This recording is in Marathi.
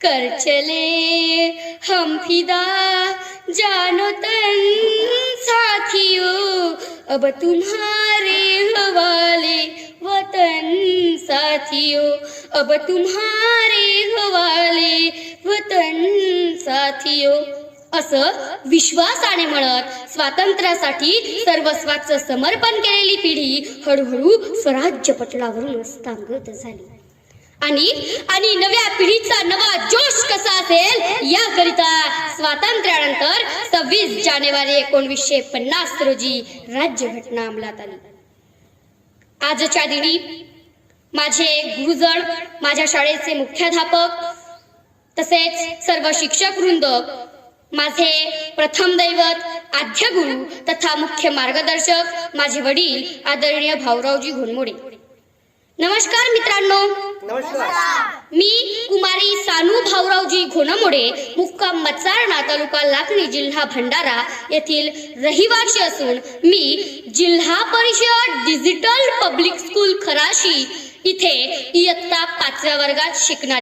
कर चले हम फिदा जानो तन साथियों, अब तुम्हारे हवाले वतन साथियों, अब तुम्हारे हवाले वतन साथियों. असं विश्वासाने म्हणत स्वातंत्र्यासाठी सर्वस्वाचं समर्पण केलेली पिढी हळूहळू स्वराज्य पटलावरून स्थांगत झाली. आणि नव्या पिढीचा नवा जोश कसा असेल याकरिता स्वातंत्र्यानंतर 26 जानेवारी 1950 रोजी राज्यघटना अंमलात आली. आजच्या दिनी माझे गुरुजन, माझ्या शाळेचे मुख्याध्यापक तसेच सर्व शिक्षक वृंद, माझे प्रथम दैवत, आद्य गुरु तथा मुख्य मार्गदर्शक माझे वडील आदरणीय भाऊरावजी घोणमोडे. नमस्कार मित्रांनो. नमस्कार. मी कुमारी सानू भाऊरावजी घोणमोडे, मुक्काम मचारणा, तालुका लाखनी, जिल्हा भंडारा येथील रहिवासी असून मी जिल्हा परिषद डिजिटल पब्लिक स्कूल खराशी इथे इयत्ता 5व्या वर्गात शिकणार.